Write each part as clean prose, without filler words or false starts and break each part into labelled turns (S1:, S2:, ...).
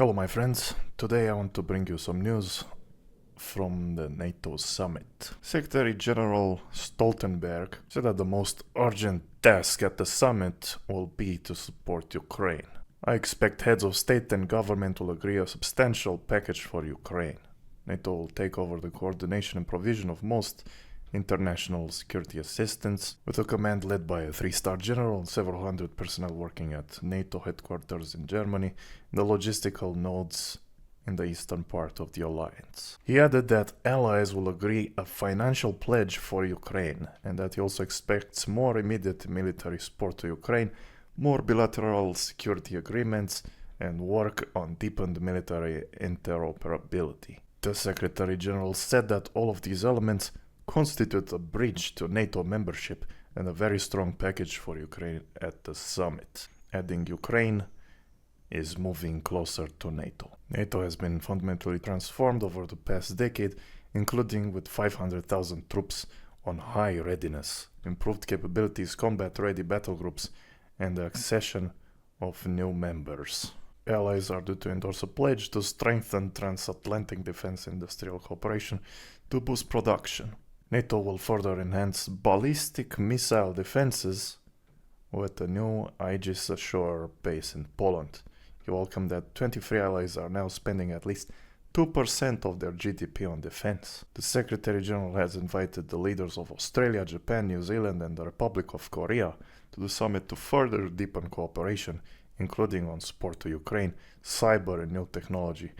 S1: Hello, my friends. Today I want to bring you some news from the NATO Summit. Secretary General Stoltenberg said that the most urgent task at the summit will be to support Ukraine. I expect heads of state and government will agree a substantial package for Ukraine. NATO will take over the coordination and provision of most international security assistance, with a command led by a 3-star general and several hundred personnel working at NATO headquarters in Germany, and the logistical nodes in the eastern part of the alliance. He added that allies will agree a financial pledge for Ukraine, and that he also expects more immediate military support to Ukraine, more bilateral security agreements, and work on deepened military interoperability. The Secretary General said that all of these elements constitute a bridge to NATO membership and a very strong package for Ukraine at the summit, adding Ukraine is moving closer to NATO. NATO has been fundamentally transformed over the past decade, including with 500,000 troops on high readiness, improved capabilities, combat-ready battle groups, and the accession of new members. Allies are due to endorse a pledge to strengthen transatlantic defense industrial cooperation to boost production. NATO will further enhance ballistic missile defenses with a new Aegis Ashore base in Poland. He welcomed that 23 allies are now spending at least 2% of their GDP on defense. The Secretary General has invited the leaders of Australia, Japan, New Zealand, and the Republic of Korea to the summit to further deepen cooperation, including on support to Ukraine, cyber, and new technology.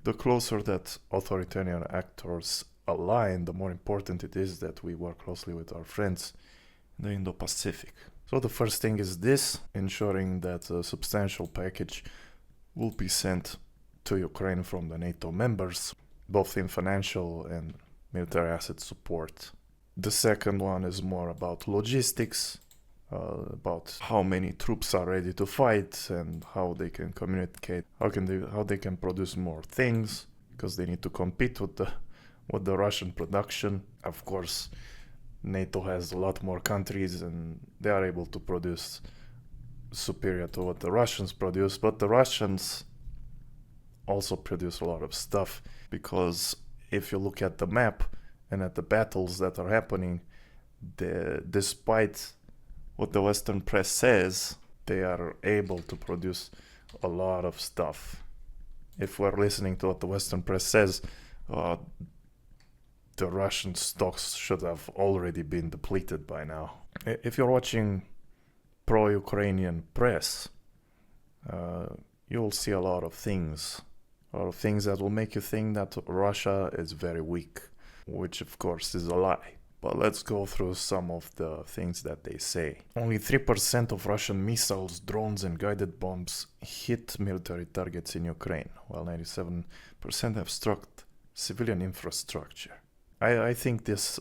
S1: The closer that authoritarian actors align, the more important it is that we work closely with our friends in the Indo-Pacific. So the first thing is this, ensuring that a substantial package will be sent to Ukraine from the NATO members, both in financial and military asset support. The second one is more about logistics, about how many troops are ready to fight and how they can communicate, how they can produce more things, because they need to compete with the Russian production. Of course, NATO has a lot more countries and they are able to produce superior to what the Russians produce, but the Russians also produce a lot of stuff, because if you look at the map and at the battles that are happening, despite what the Western press says, they are able to produce a lot of stuff. If we're listening to what the Western press says, the Russian stocks should have already been depleted by now. If you're watching pro-Ukrainian press, you'll see a lot of things that will make you think that Russia is very weak, which of course is a lie. But let's go through some of the things that they say. Only 3% of Russian missiles, drones, and guided bombs hit military targets in Ukraine, while 97% have struck civilian infrastructure. I think this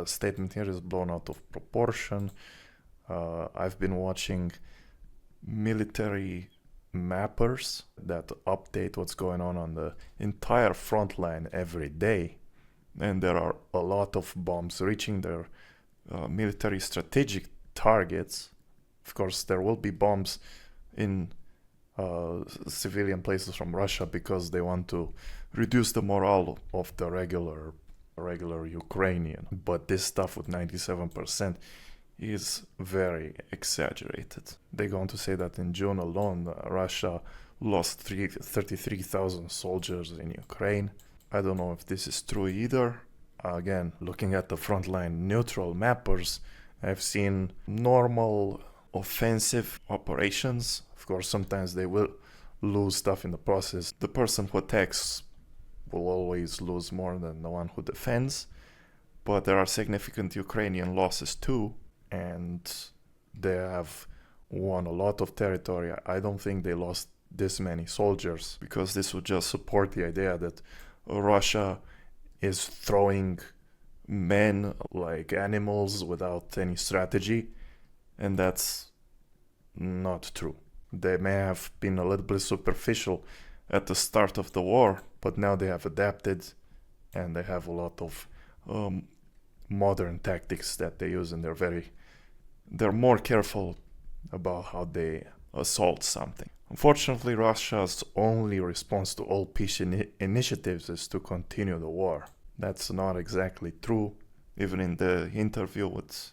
S1: statement here is blown out of proportion. I've been watching military mappers that update what's going on the entire front line every day. And there are a lot of bombs reaching their military strategic targets. Of course, there will be bombs in civilian places from Russia because they want to reduce the morale of the regular Ukrainian. But this stuff with 97% is very exaggerated. They go on to say that in June alone, Russia lost 33,000 soldiers in Ukraine. I don't know if this is true either. Again, looking at the frontline neutral mappers, I've seen normal offensive operations. Of course, sometimes they will lose stuff in the process. The person who attacks will always lose more than the one who defends. But there are significant Ukrainian losses too, and they have won a lot of territory. I don't think they lost this many soldiers, because this would just support the idea that Russia is throwing men like animals without any strategy, and that's not true. They may have been a little bit superficial at the start of the war, but now they have adapted and they have a lot of modern tactics that they use, and they're more careful about how they assault something. Unfortunately, Russia's only response to all peace initiatives is to continue the war. That's not exactly true. Even in the interview with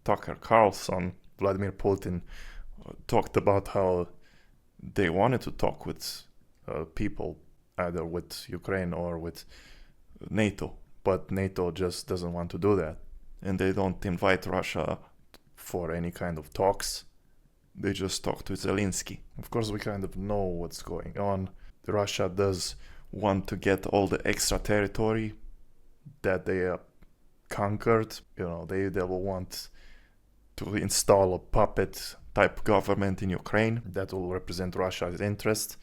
S1: Tucker Carlson, Vladimir Putin talked about how they wanted to talk with people, either with Ukraine or with NATO, but NATO just doesn't want to do that. And they don't invite Russia for any kind of talks. They just talk to Zelensky. Of course, we kind of know what's going on. Russia does want to get all the extra territory that they conquered. They will want to install a puppet type government in Ukraine that will represent Russia's interest.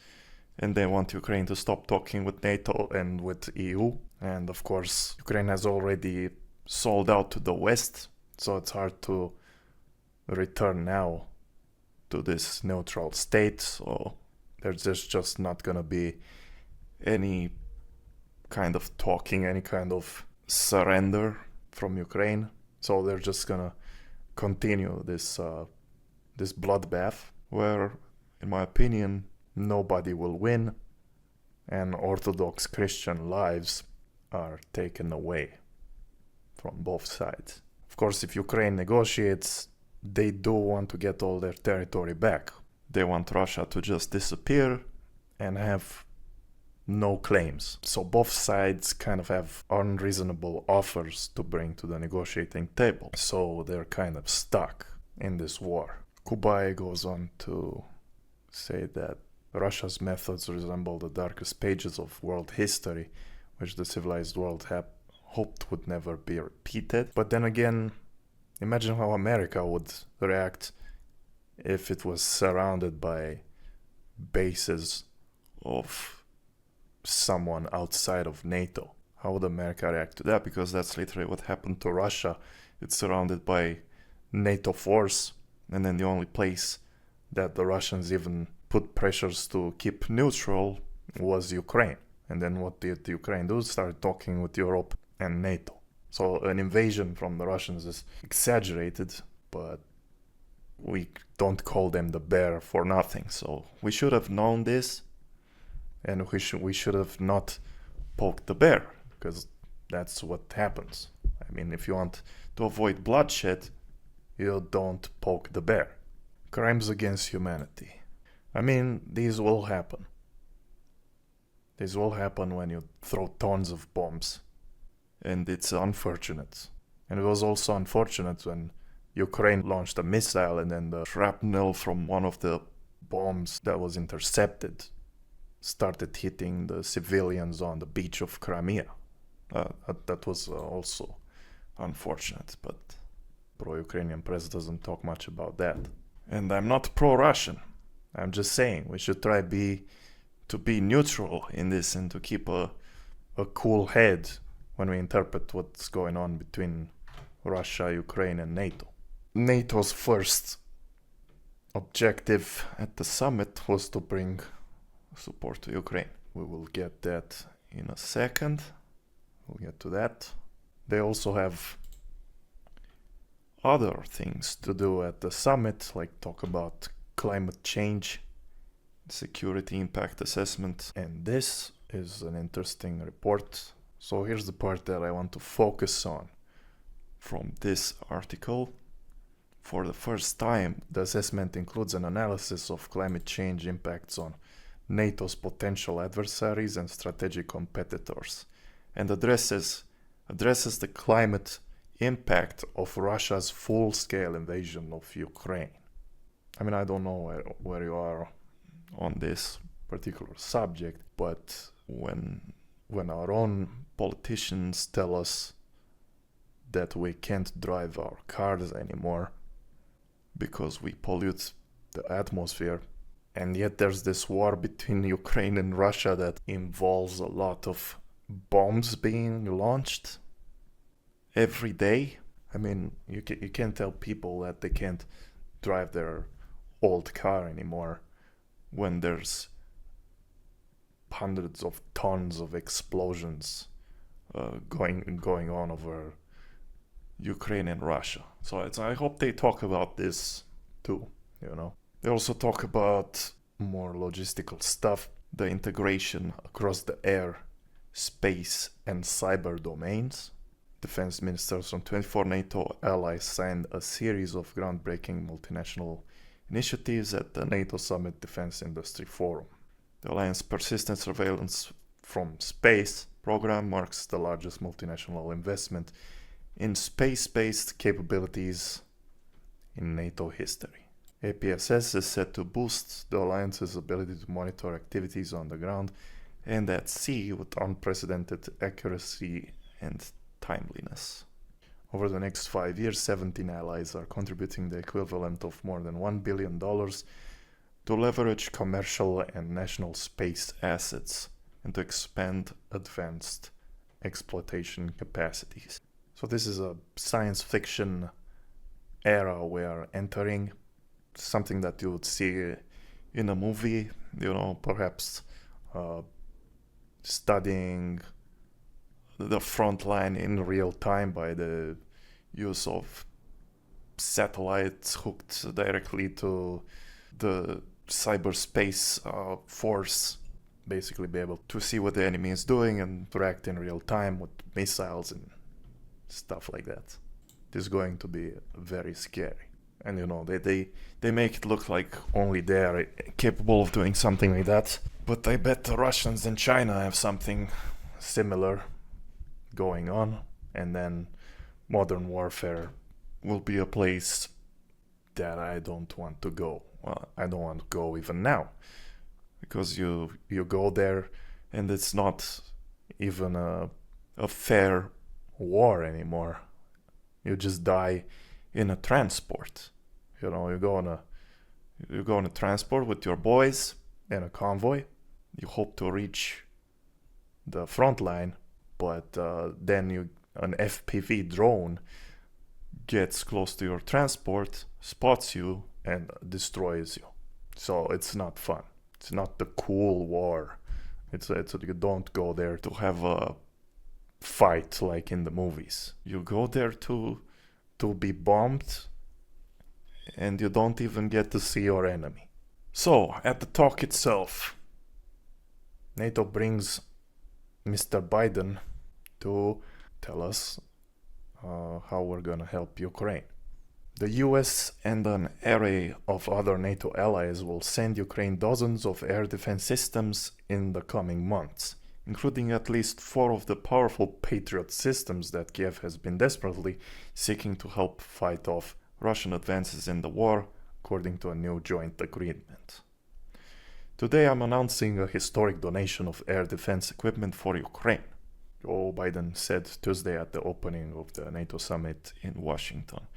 S1: And they want Ukraine to stop talking with NATO and with EU. And of course, Ukraine has already sold out to the West, so it's hard to return now to this neutral state. So there's just not gonna be any kind of talking, any kind of surrender from Ukraine. So they're just gonna continue this bloodbath where, in my opinion, nobody will win, and Orthodox Christian lives are taken away from both sides. Of course, if Ukraine negotiates, they do want to get all their territory back. They want Russia to just disappear and have no claims. So both sides kind of have unreasonable offers to bring to the negotiating table. So they're kind of stuck in this war. Kubai goes on to say that Russia's methods resemble the darkest pages of world history, which the civilized world hoped would never be repeated. But then again, imagine how America would react if it was surrounded by bases of someone outside of NATO. How would America react to that? Because that's literally what happened to Russia. It's surrounded by NATO force, and then the only place that the Russians even put pressures to keep neutral was Ukraine. And then what did Ukraine do? Start talking with Europe and NATO. So an invasion from the Russians is exaggerated, but we don't call them the bear for nothing. So we should have known this, and we should have not poked the bear, because that's what happens. I mean, if you want to avoid bloodshed, you don't poke the bear. Crimes against humanity. I mean, these will happen. These will happen when you throw tons of bombs. And it's unfortunate. And it was also unfortunate when Ukraine launched a missile and then the shrapnel from one of the bombs that was intercepted started hitting the civilians on the beach of Crimea. That was also unfortunate, but pro-Ukrainian press doesn't talk much about that. And I'm not pro-Russian. I'm just saying we should try to be neutral in this and to keep a cool head when we interpret what's going on between Russia, Ukraine, and NATO. NATO's first objective at the summit was to bring support to Ukraine. We will get that in a second. We'll get to that. They also have other things to do at the summit, like talk about climate change, security impact assessment, and this is an interesting report. So here's the part that I want to focus on from this article. For the first time, the assessment includes an analysis of climate change impacts on NATO's potential adversaries and strategic competitors, and addresses the climate impact of Russia's full-scale invasion of Ukraine. I mean, I don't know where you are on this particular subject, but when our own politicians tell us that we can't drive our cars anymore because we pollute the atmosphere, and yet there's this war between Ukraine and Russia that involves a lot of bombs being launched every day. I mean, you can't tell people that they can't drive their old car anymore when there's hundreds of tons of explosions going on over Ukraine and Russia. So I hope they talk about this too, you know. They also talk about more logistical stuff, the integration across the air, space, and cyber domains. Defense ministers from 24 NATO allies signed a series of groundbreaking multinational initiatives at the NATO Summit Defense Industry Forum. The alliance's persistent surveillance from space program marks the largest multinational investment in space-based capabilities in NATO history. APSS is set to boost the alliance's ability to monitor activities on the ground and at sea with unprecedented accuracy and timeliness. Over the next 5 years, 17 allies are contributing the equivalent of more than $1 billion to leverage commercial and national space assets and to expand advanced exploitation capacities. So this is a science fiction era we are entering, something that you would see in a movie, perhaps studying the Frontline in real time by the use of satellites hooked directly to the cyberspace force, basically be able to see what the enemy is doing and react in real time with missiles and stuff like that. It is going to be very scary. And they make it look like only they are capable of doing something like that. But I bet the Russians and China have something similar going on. And then modern warfare will be a place that I don't want to go. Well, I don't want to go even now. Because you go there and it's not even a fair war anymore. You just die in a transport. You go on a transport with your boys in a convoy. You hope to reach the front line, but then an FPV drone gets close to your transport, spots you, and destroys you. So it's not fun. It's not the cool war. You don't go there to have a fight like in the movies. You go there to be bombed, and you don't even get to see your enemy. So, at the talk itself, NATO brings Mr. Biden to tell us how we're gonna help Ukraine. The US and an array of other NATO allies will send Ukraine dozens of air defense systems in the coming months, including at least 4 of the powerful patriot systems that Kiev has been desperately seeking to help fight off Russian advances in the war, according to a new joint agreement. Today I'm announcing a historic donation of air defense equipment for Ukraine, Joe Biden said Tuesday at the opening of the NATO Summit in Washington.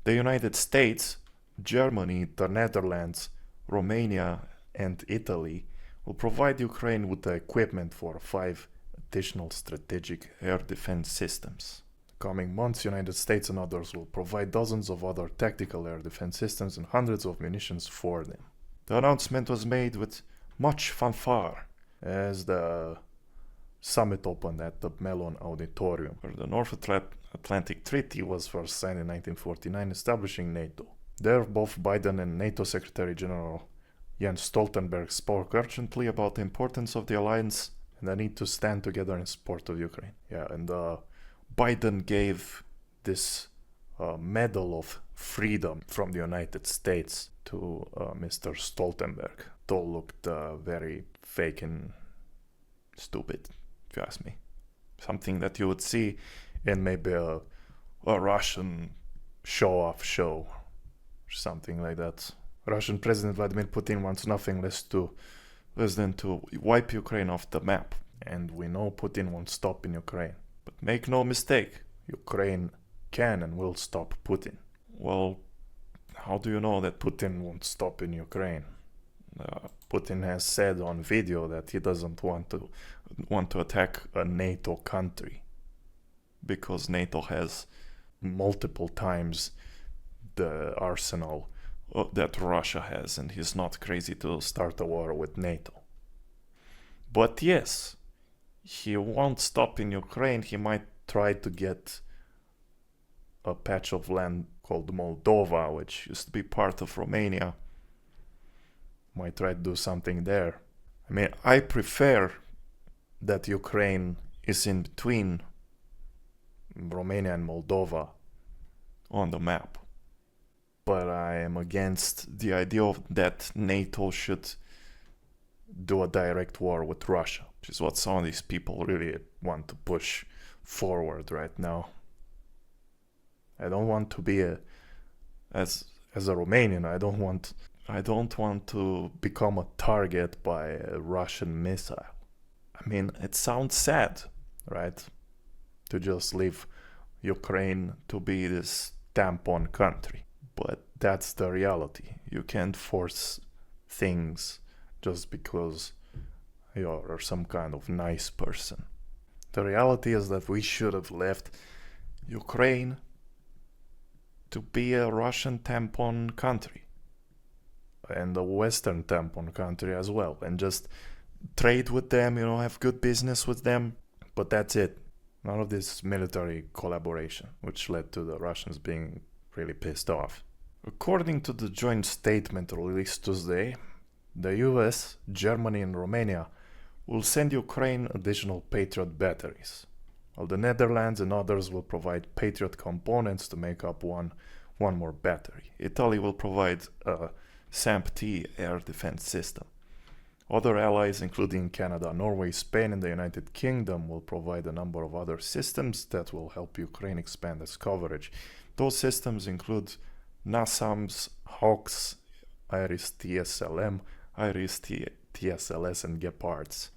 S1: The United States, Germany, the Netherlands, Romania, and Italy will provide Ukraine with the equipment for 5 additional strategic air defense systems. In the coming months, United States and others will provide dozens of other tactical air defense systems and hundreds of munitions for them. The announcement was made with much fanfare as the summit opened at the Mellon Auditorium, where the North Atlantic Treaty was first signed in 1949, establishing NATO. There, both Biden and NATO Secretary General Jens Stoltenberg spoke urgently about the importance of the alliance and the need to stand together in support of Ukraine. And Biden gave this Medal of Freedom from the United States to Mr. Stoltenberg. It all looked very fake and stupid, if you ask me. Something that you would see in maybe a Russian show-off show or something like that. Russian President Vladimir Putin wants nothing less than to wipe Ukraine off the map. And we know Putin won't stop in Ukraine. But make no mistake, Ukraine can and will stop Putin. Well, how do you know that Putin won't stop in Ukraine? Putin has said on video that he doesn't want to attack a NATO country because NATO has multiple times the arsenal that Russia has, and he's not crazy to start a war with NATO. But yes, he won't stop in Ukraine. He might try to get a patch of land called Moldova, which used to be part of Romania, might try to do something there. I mean, I prefer that Ukraine is in between Romania and Moldova on the map. But I am against the idea that NATO should do a direct war with Russia, which is what some of these people really want to push forward right now. I don't want to be as a Romanian, I don't want to become a target by a Russian missile. I mean, it sounds sad, right? To just leave Ukraine to be this tampon country. But that's the reality. You can't force things just because you're some kind of nice person. The reality is that we should have left Ukraine to be a Russian tampon country and a Western tampon country as well, and just trade with them, have good business with them, but that's it. None of this military collaboration, which led to the Russians being really pissed off. According to the joint statement released Tuesday, the US, Germany and Romania will send Ukraine additional Patriot batteries, while the Netherlands and others will provide Patriot components to make up one more battery. Italy will provide a SAMP-T air defense system. Other allies, including Canada, Norway, Spain, and the United Kingdom, will provide a number of other systems that will help Ukraine expand its coverage. Those systems include NASAMS, Hawks, IRIS-TSLM, IRIS-TSLS, and Gepards.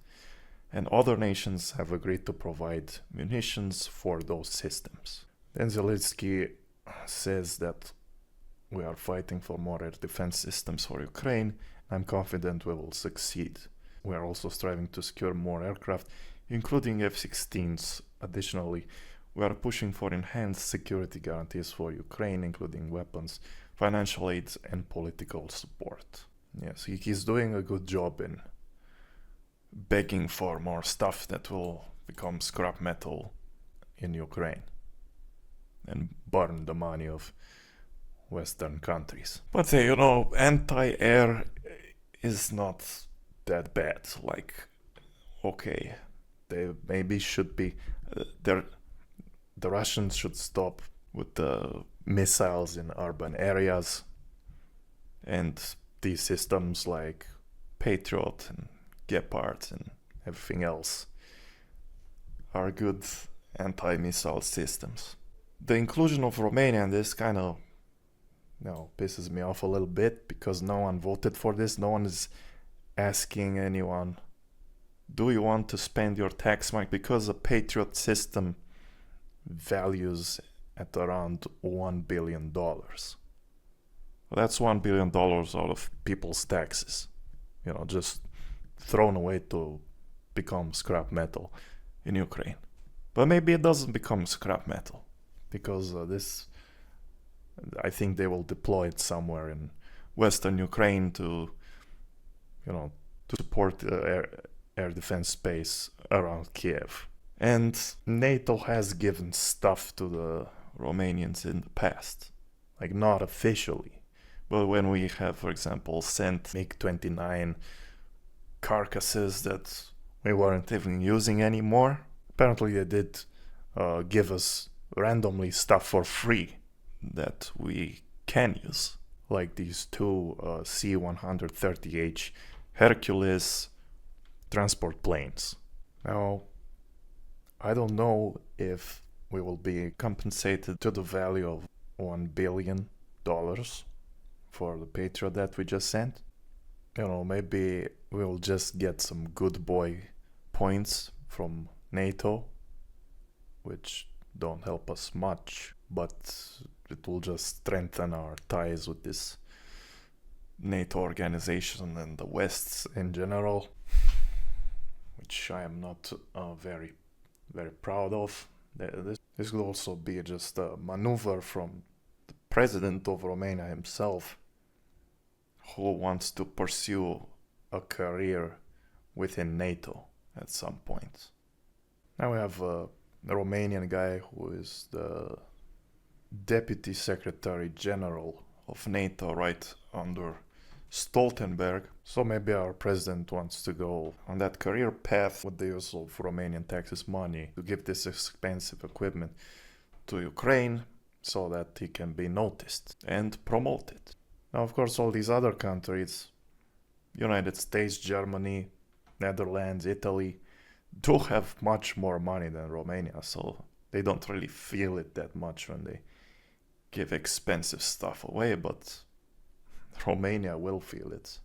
S1: And other nations have agreed to provide munitions for those systems. Then Zelensky says that we are fighting for more air defense systems for Ukraine. I'm confident we will succeed. We are also striving to secure more aircraft, including F-16s. Additionally, we are pushing for enhanced security guarantees for Ukraine, including weapons, financial aid, and political support. Yes, he's doing a good job in begging for more stuff that will become scrap metal in Ukraine and burn the money of Western countries. But anti-air is not that bad. Like, okay, they maybe should be the Russians should stop with the missiles in urban areas, and these systems like Patriot and Gepard and everything else are good anti-missile systems. The inclusion of Romania in this kind of pisses me off a little bit, because no one voted for this. No one is asking anyone, do you want to spend your tax money? Because a Patriot system values at around $1 billion. That's $1 billion out of people's taxes, just thrown away to become scrap metal in Ukraine. But maybe it doesn't become scrap metal, because I think they will deploy it somewhere in Western Ukraine to support air defense space around Kiev. And NATO has given stuff to the Romanians in the past, like not officially. But when we have, for example, sent MiG-29 carcasses that we weren't even using anymore, apparently they did give us randomly stuff for free that we can use, like these two C-130H Hercules transport planes. Now, I don't know if we will be compensated to the value of $1 billion for the Patriot that we just sent. Maybe we'll just get some good boy points from NATO, which don't help us much, but it will just strengthen our ties with this NATO organization and the West in general, which I am not very, very proud of. This could also be just a maneuver from the president of Romania himself, who wants to pursue a career within NATO at some point. Now we have a Romanian guy who is the Deputy Secretary General of NATO right under Stoltenberg. So maybe our president wants to go on that career path with the use of Romanian taxes money to give this expensive equipment to Ukraine so that he can be noticed and promoted. Now, of course, all these other countries, United States, Germany, Netherlands, Italy, do have much more money than Romania, so they don't really feel it that much when they give expensive stuff away, but Romania will feel it,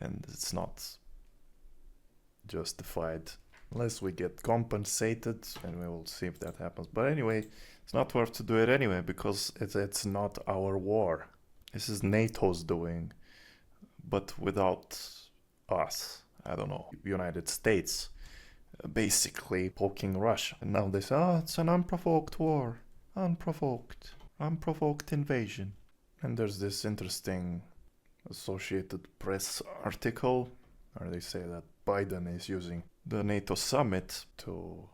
S1: and it's not justified unless we get compensated, and we will see if that happens. But anyway, it's not worth to do it anyway, because it's not our war. This is NATO's doing, but without us. I don't know, United States basically poking Russia. And now they say, oh, it's an unprovoked war. Unprovoked invasion. And there's this interesting Associated Press article where they say that Biden is using the NATO Summit to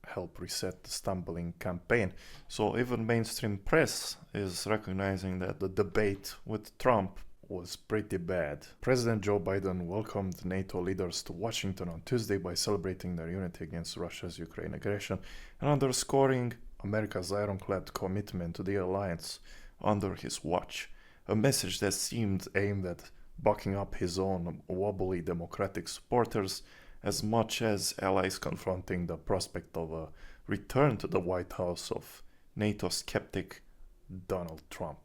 S1: help reset the stumbling campaign. So even mainstream press is recognizing that the debate with Trump was pretty bad. President Joe Biden welcomed NATO leaders to Washington on Tuesday by celebrating their unity against Russia's Ukraine aggression and underscoring America's ironclad commitment to the alliance under his watch, a message that seemed aimed at bucking up his own wobbly Democratic supporters as much as allies confronting the prospect of a return to the White House of NATO skeptic Donald Trump.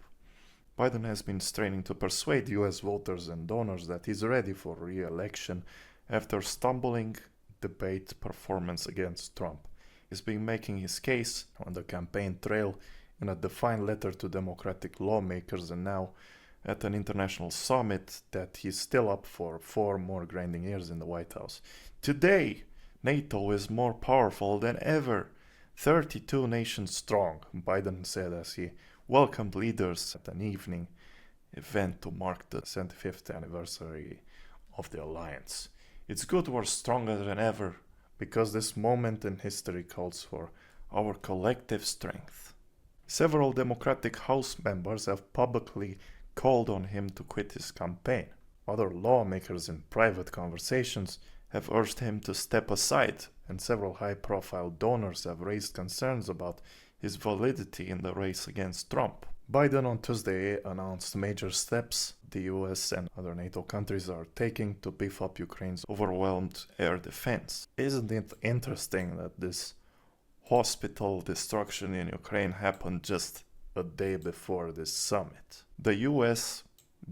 S1: Biden has been straining to persuade US voters and donors that he's ready for re-election after stumbling debate performance against Trump. He's been making his case on the campaign trail in a defined letter to Democratic lawmakers and now at an international summit that he's still up for 4 more grinding years in the White House. Today, NATO is more powerful than ever, 32 nations strong, Biden said as he welcomed leaders at an evening event to mark the 75th anniversary of the alliance. It's good we're stronger than ever because this moment in history calls for our collective strength. Several Democratic House members have publicly called on him to quit his campaign. Other lawmakers in private conversations have urged him to step aside, and several high-profile donors have raised concerns about his validity in the race against Trump. Biden on Tuesday announced major steps the US and other NATO countries are taking to beef up Ukraine's overwhelmed air defense. Isn't it interesting that this hospital destruction in Ukraine happened just a day before this summit? The US,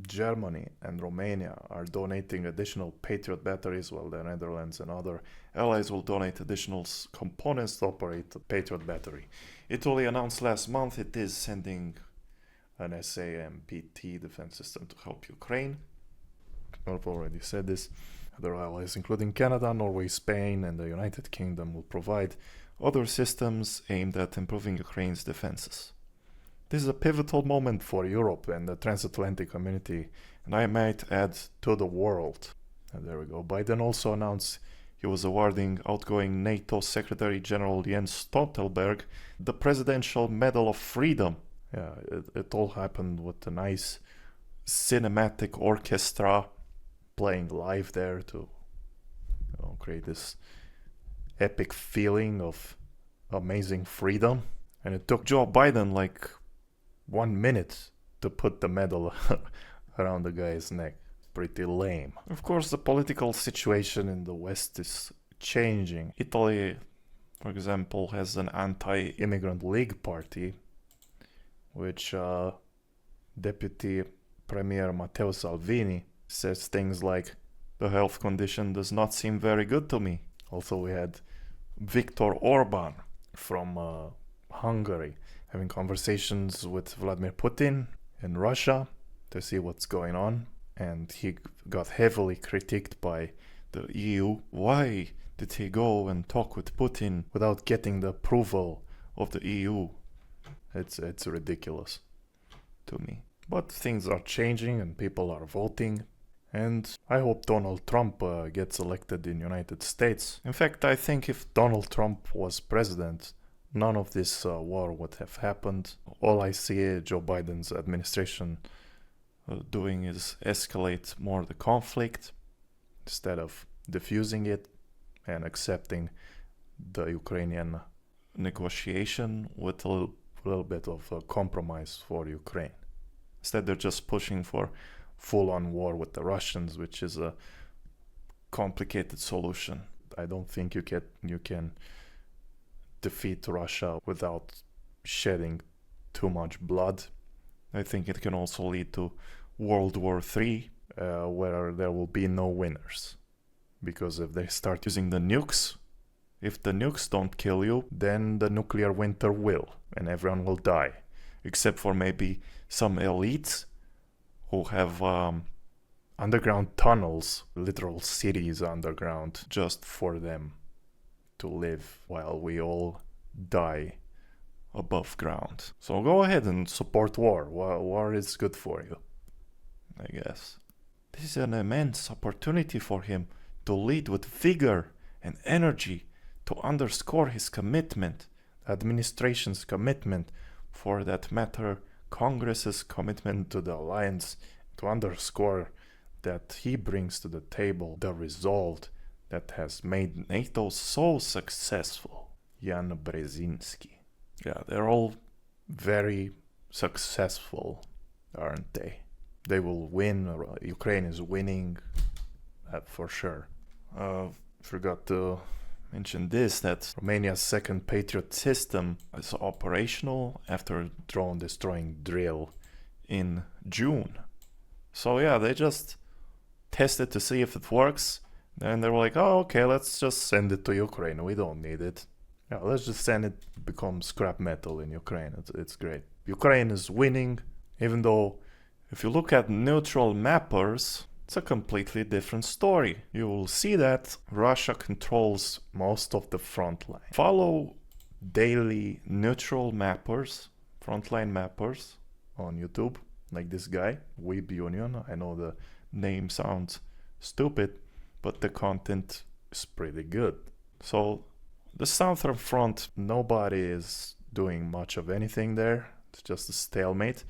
S1: Germany and Romania are donating additional Patriot batteries, while the Netherlands and other allies will donate additional components to operate the Patriot battery. Italy announced last month it is sending an SAMPT defense system to help Ukraine. I've already said this. Other allies, including Canada, Norway, Spain, and the United Kingdom, will provide other systems aimed at improving Ukraine's defenses. This is a pivotal moment for Europe and the transatlantic community, and I might add to the world. And there we go. Biden also announced he was awarding outgoing NATO Secretary General Jens Stoltenberg the Presidential Medal of Freedom. Yeah, it all happened with a nice cinematic orchestra playing live there to create this epic feeling of amazing freedom. And it took Joe Biden like 1 minute to put the medal around the guy's neck. Pretty lame. Of course, the political situation in the West is changing. Italy, for example, has an anti-immigrant League party, which Deputy Premier Matteo Salvini says things like, the health condition does not seem very good to me. Also, we had Viktor Orban from Hungary having conversations with Vladimir Putin in Russia to see what's going on. And he got heavily critiqued by the EU. Why did he go and talk with Putin without getting the approval of the EU? It's ridiculous to me. But things are changing and people are voting. And I hope Donald Trump gets elected in the United States. In fact, I think if Donald Trump was president, none of this war would have happened. All I see Joe Biden's administration doing is escalate more the conflict instead of diffusing it and accepting the Ukrainian negotiation with a little bit of a compromise for Ukraine. Instead, they're just pushing for full-on war with the Russians, which is a complicated solution. I don't think you can defeat Russia without shedding too much blood. I think it can also lead to World War III, where there will be no winners. Because if they start using the nukes, if the nukes don't kill you, then the nuclear winter will, and everyone will die. Except for maybe some elites who have underground tunnels, literal cities underground, just for them to live while we all die above ground. So go ahead and support war. War is good for you, I guess. This is an immense opportunity for him to lead with vigor and energy, to underscore his commitment, the administration's commitment, for that matter, Congress's commitment to the alliance, to underscore that he brings to the table the resolve that has made NATO so successful. Jan Brzezinski. Yeah, they're all very successful, aren't they? They will win. Ukraine is winning, for sure. Forgot to mention this, that Romania's second Patriot system is operational after a drone destroying drill in June. So yeah, they just tested to see if it works. And they were like, oh, okay, let's just send it to Ukraine. We don't need it. Yeah, let's just send it, become scrap metal in Ukraine. It's great. Ukraine is winning, even though if you look at neutral mappers, it's a completely different story. You will see that Russia controls most of the front line. Follow daily neutral mappers, frontline mappers on YouTube, like this guy, Weeb Union. I know the name sounds stupid, but the content is pretty good. So the Southern Front, nobody is doing much of anything there. It's just a stalemate.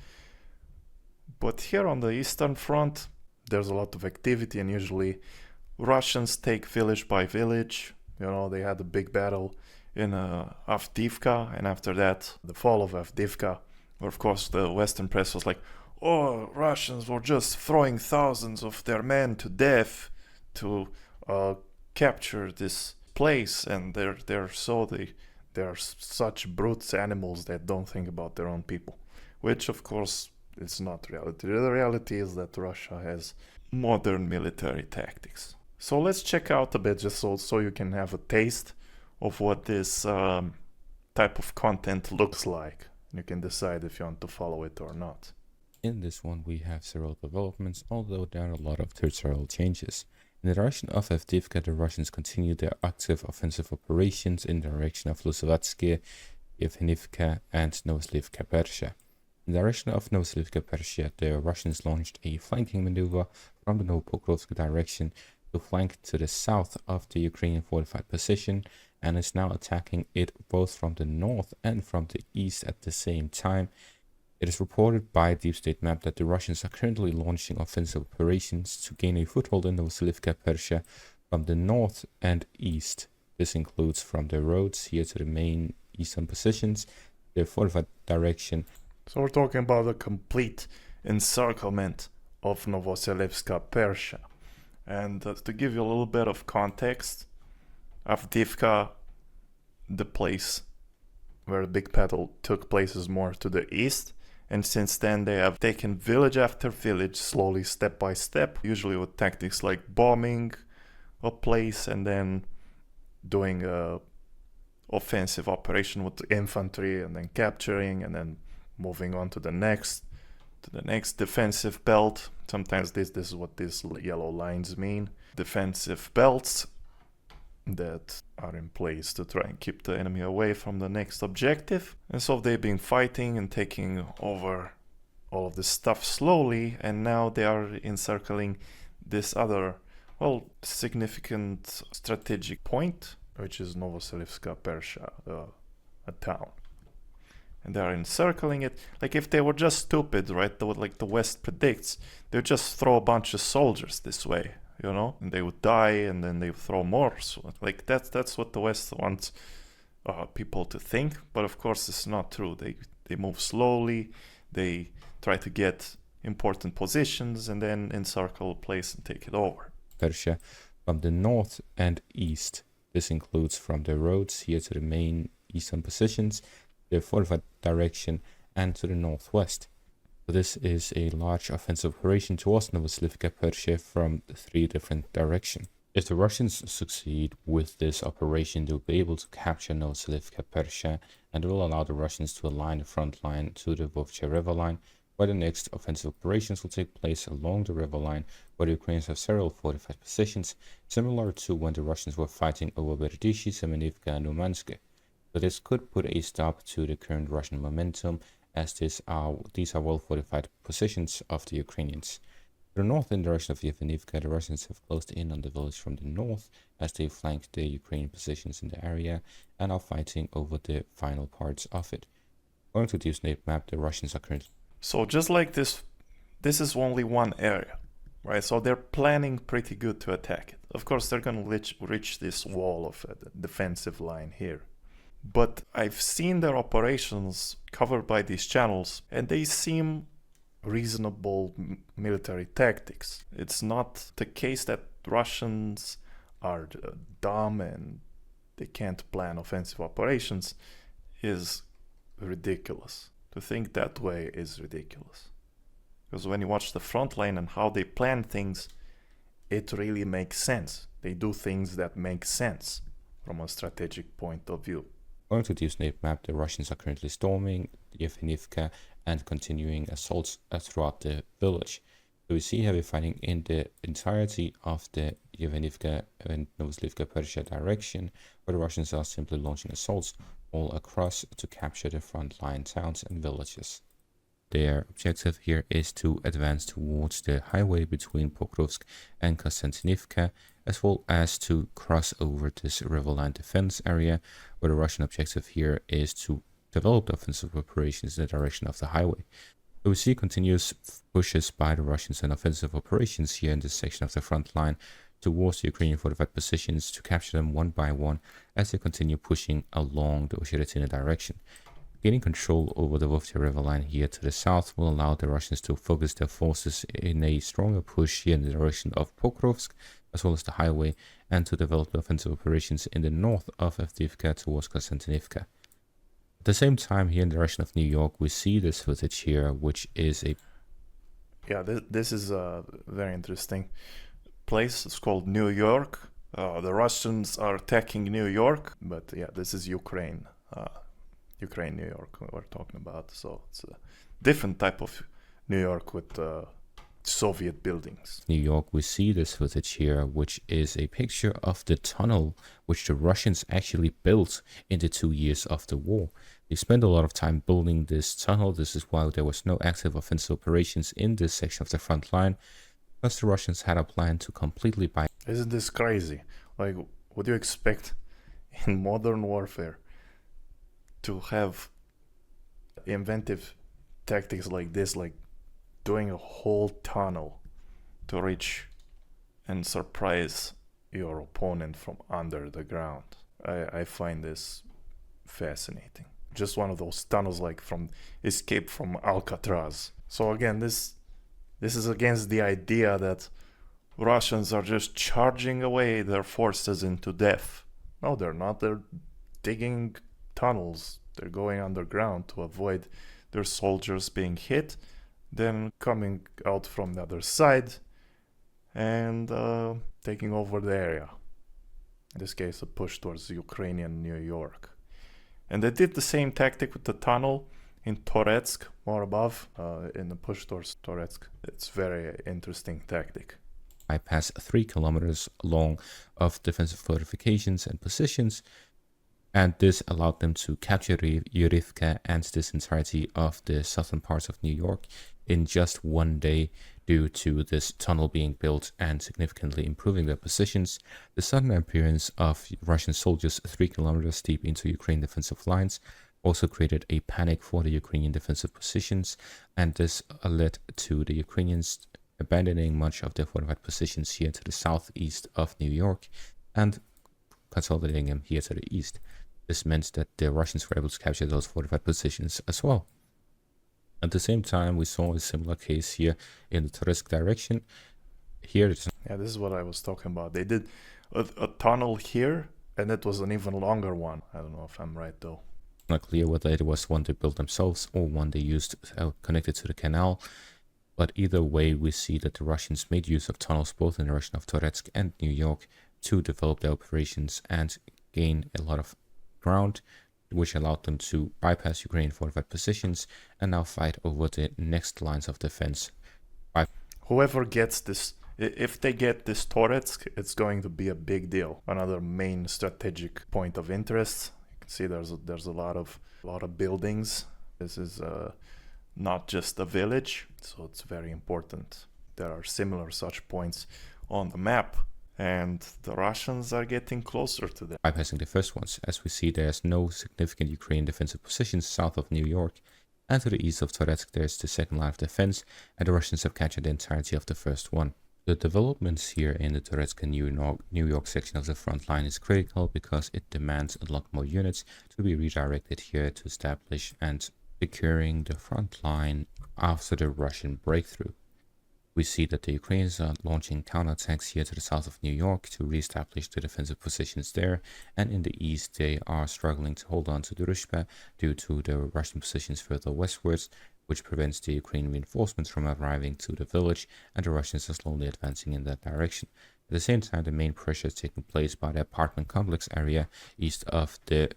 S1: But here on the Eastern Front, there's a lot of activity, and usually Russians take village by village. You know, they had a big battle in Avdiivka, and after that, the fall of Avdiivka, where of course the Western press was like, oh, Russians were just throwing thousands of their men to death to capture this place, and they're such brute animals that don't think about their own people, which of course it's not reality. The reality is that Russia has modern military tactics. So let's check out a bit, just so you can have a taste of what this type of content looks like. You can decide if you want to follow it or not.
S2: In this one we have several developments, although there are a lot of territorial changes. In the direction of Avdiivka, the Russians continue their active offensive operations in the direction of Luzovatske, Yevhenivka and Novoslivka Persha. In the direction of Novoslivka Persha, the Russians launched a flanking maneuver from the Novopokrovsk direction to flank to the south of the Ukrainian fortified position, and is now attacking it both from the north and from the east at the same time. It is reported by Deep State Map that the Russians are currently launching offensive operations to gain a foothold in Novoslivka Persha from the north and east. This includes from the roads here to the main eastern positions, the fortified direction.
S1: So we're talking about a complete encirclement of Novoselivska Persha. And to give you a little bit of context, Avdiivka, the place where the big battle took place, is more to the east. And since then they have taken village after village, slowly, step by step, usually with tactics like bombing a place and then doing a offensive operation with the infantry and then capturing and then moving on to the next defensive belt. Sometimes this is what these yellow lines mean. Defensive belts that are in place to try and keep the enemy away from the next objective. And so they've been fighting and taking over all of this stuff slowly, and now they are encircling this other, significant strategic point, which is Novoselivska Persha, a town. and they are encircling it. Like, if they were just stupid, right, like the West predicts, they would just throw a bunch of soldiers this way, you know, and they would die, and then they would throw more. So, like, that's what the West wants people to think. But of course, it's not true. They move slowly. They try to get important positions and then encircle a place and take it over.
S2: Persia from the north and east. This includes from the roads here to the main eastern positions, the fortified direction, and to the northwest. So this is a large offensive operation towards Novosibirsk, Persia from 3 different directions. If the Russians succeed with this operation, they'll be able to capture Novosibirsk, Persia, and it will allow the Russians to align the front line to the Vovcha River line, where the next offensive operations will take place along the river line, where the Ukrainians have several fortified positions, similar to when the Russians were fighting over Berdishi, Semenivka, and Umansk. So this could put a stop to the current Russian momentum, as these are well-fortified positions of the Ukrainians. To the north, in the direction of Yevhenivka, the Russians have closed in on the village from the north, as they flanked the Ukrainian positions in the area and are fighting over the final parts of it. According to the Snake map, the Russians are currently...
S1: So just like this is only one area, right? So they're planning pretty good to attack it. Of course, they're going to reach this wall of a defensive line here. But I've seen their operations covered by these channels, and they seem reasonable military tactics. It's not the case that Russians are dumb and they can't plan offensive operations is ridiculous. To think that way is ridiculous. Because when you watch the Frontline and how they plan things, it really makes sense. They do things that make sense from a strategic point of view.
S2: According to the Snake map, the Russians are currently storming Yevhenivka and continuing assaults throughout the village. So we see heavy fighting in the entirety of the Yevhenivka and Novosibirsk, Persia direction, where the Russians are simply launching assaults all across to capture the frontline towns and villages. Their objective here is to advance towards the highway between Pokrovsk and Konstantinivka, as well as to cross over this riverline defense area, where the Russian objective here is to develop the offensive operations in the direction of the highway. So we see continuous pushes by the Russians and offensive operations here in this section of the front line towards the Ukrainian fortified positions to capture them one by one as they continue pushing along the Oshiritina direction. Gaining control over the Vovcha River line here to the south will allow the Russians to focus their forces in a stronger push here in the direction of Pokrovsk, as well as the highway, and to develop the offensive operations in the north of Avdiivka towards Konstantinivka. At the same time, here in the direction of New York, we see this footage here, which is a...
S1: Yeah, this is a very interesting place. It's called New York. The Russians are attacking New York, but yeah, this is Ukraine. Ukraine, New York, we're talking about. So it's a different type of New York with Soviet buildings.
S2: New York, we see this footage here, which is a picture of the tunnel which the Russians actually built in the 2 years of the war. They spent a lot of time building this tunnel. This is why there was no active offensive operations in this section of the front line, because the Russians had a plan to completely buy.
S1: Isn't this crazy? Like, would you expect in modern warfare to have inventive tactics like this, like doing a whole tunnel to reach and surprise your opponent from under the ground? I find this fascinating. Just one of those tunnels like from Escape from Alcatraz. So again, this is against the idea that Russians are just charging away their forces into death. No, they're not. They're digging tunnels. They're going underground to avoid their soldiers being hit, then coming out from the other side and taking over the area. In this case, a push towards Ukrainian New York. And they did the same tactic with the tunnel in Toretsk, more above, in the push towards Toretsk. It's very interesting tactic.
S2: Bypass 3 kilometers long of defensive fortifications and positions, and this allowed them to capture Yurivka and this entirety of the southern parts of New York in just one day due to this tunnel being built and significantly improving their positions. The sudden appearance of Russian soldiers 3 kilometers deep into Ukrainian defensive lines also created a panic for the Ukrainian defensive positions, and this led to the Ukrainians abandoning much of their fortified positions here to the southeast of New York and consolidating them here to the east. This meant that the Russians were able to capture those fortified positions as well. At the same time, we saw a similar case here in the Toretsk direction. Here, it's
S1: Yeah, this is what I was talking about. They did a tunnel here, and it was an even longer one. I don't know if I'm right, though.
S2: not clear whether it was one they built themselves or one they used connected to the canal. But either way, we see that the Russians made use of tunnels both in the direction of Toretsk and New York to develop their operations and gain a lot of ground, which allowed them to bypass Ukrainian fortified positions and now fight over the next lines of defense.
S1: Whoever gets this, if they get this Toretsk, it's going to be a big deal. Another main strategic point of interest. You can see there's a lot of buildings. This is not just a village, so it's very important. There are similar such points on the map, and the Russians are getting closer to them.
S2: Bypassing the first ones, as we see there's no significant Ukrainian defensive positions south of New York, and to the east of Toretsk there's the second line of defense, and the Russians have captured the entirety of the first one. The developments here in the Toretsk and New York section of the front line is critical because it demands a lot more units to be redirected here to establish and securing the front line after the Russian breakthrough. We see that the Ukrainians are launching counterattacks here to the south of New York to re-establish the defensive positions there, and in the east they are struggling to hold on to the Druzhba due to the Russian positions further westwards, which prevents the Ukrainian reinforcements from arriving to the village, and the Russians are slowly advancing in that direction. At the same time, the main pressure is taking place by the apartment complex area east of the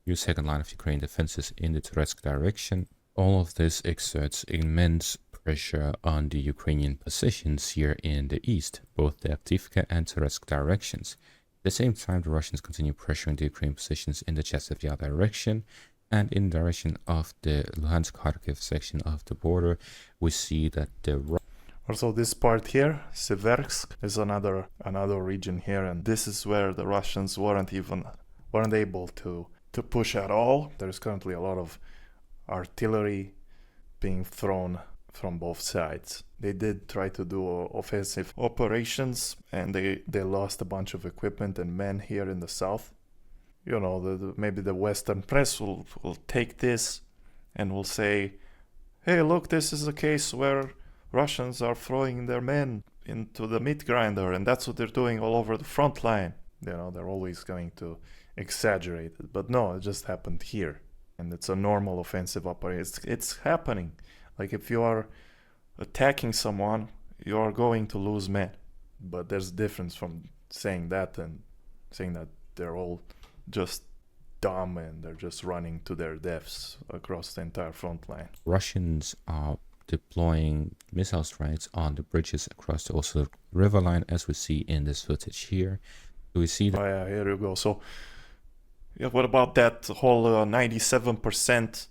S2: new second line of Ukrainian defenses in the Toretsk direction. All of this exerts immense pressure on the Ukrainian positions here in the east, both the Avdiivka and Toretsk directions. At the same time, the Russians continue pressuring the Ukrainian positions in the Chasiv Yar direction, and in the direction of the Luhansk-Kharkiv section of the border, we see that the
S1: also this part here, Seversk, is another region here, and this is where the Russians weren't able to push at all. There's currently a lot of artillery being thrown from both sides. They did try to do offensive operations, and they lost a bunch of equipment and men here in the south. You know, maybe the Western press will take this and will say, hey, look, this is a case where Russians are throwing their men into the meat grinder, and that's what they're doing all over the front line. You know, they're always going to exaggerate it. But no, it just happened here. And it's a normal offensive operation. It's happening. Like, if you are attacking someone, you are going to lose men. But there's a difference from saying that and saying that they're all just dumb and they're just running to their deaths across the entire front line.
S2: Russians are deploying missile strikes on the bridges across the Oslo River line, as we see in this footage here. We see that.
S1: Oh yeah, here you go. So, yeah, what about that whole 97%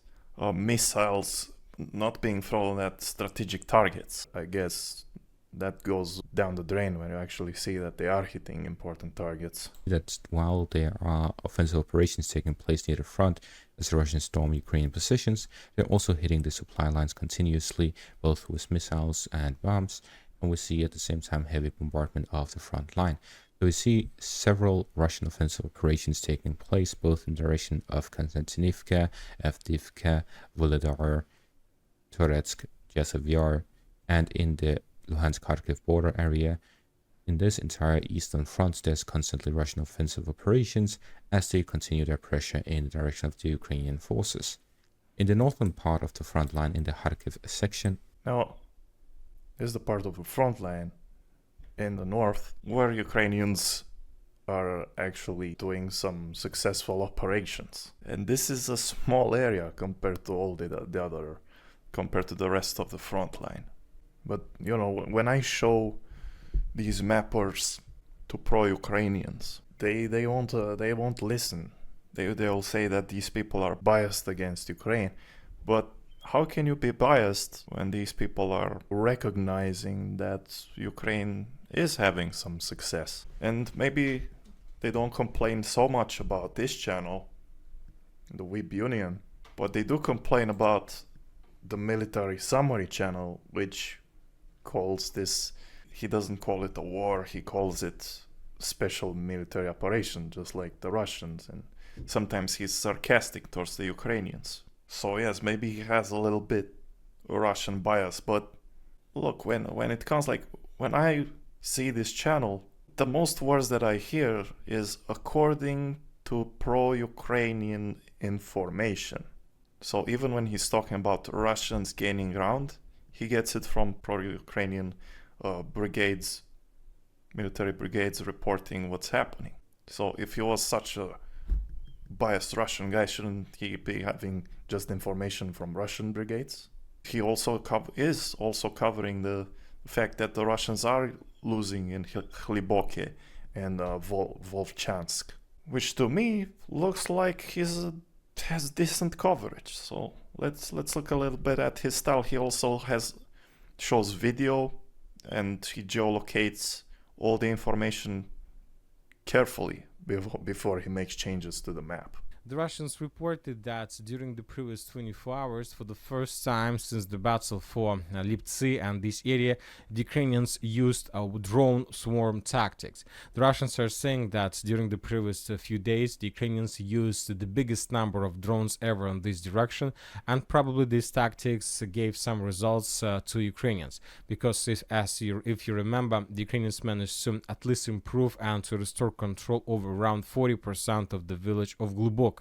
S1: missiles not being thrown at strategic targets? I guess that goes down the drain when you actually see that they are hitting important targets.
S2: That while there are offensive operations taking place near the front as the Russians storm Ukrainian positions, they're also hitting the supply lines continuously, both with missiles and bombs, and we see at the same time heavy bombardment of the front line. So we see several Russian offensive operations taking place, both in the direction of Konstantinivka, Avdiivka, Volodar, Toretsk, Chasiv Yar, and in the Luhansk-Kharkiv border area. In this entire eastern front, there's constantly Russian offensive operations as they continue their pressure in the direction of the Ukrainian forces. In the northern part of the front line, in the Kharkiv section.
S1: Now, this is the part of the front line in the north where Ukrainians are actually doing some successful operations. And this is a small area compared to all compared to the rest of the front line. But, you know, when I show these mappers to pro-Ukrainians, they won't listen. They'll say that these people are biased against Ukraine. But how can you be biased when these people are recognizing that Ukraine is having some success? And maybe they don't complain so much about this channel, the Web Union, but they do complain about the military summary channel, which calls this, he doesn't call it a war, he calls it special military operation, just like the Russians, and sometimes he's sarcastic towards the Ukrainians. So yes, maybe he has a little bit Russian bias, but look, when it comes, like, when I see this channel, the most words that I hear is according to pro-Ukrainian information. So even when he's talking about Russians gaining ground, he gets it from pro-Ukrainian brigades, military brigades reporting what's happening. So if he was such a biased Russian guy, shouldn't he be having just information from Russian brigades? He also is also covering the fact that the Russians are losing in Khliboke and Volchansk, which to me looks like has decent coverage. So let's look a little bit at his style. He also shows video, and he geolocates all the information carefully before he makes changes to the map.
S3: The Russians reported that during the previous 24 hours, for the first time since the battle for Liptsi and this area, the Ukrainians used drone swarm tactics. The Russians are saying that during the previous few days, the Ukrainians used the biggest number of drones ever in this direction, and probably these tactics gave some results to Ukrainians, because if you remember, the Ukrainians managed to at least improve and to restore control over around 40% of the village of Gluboko.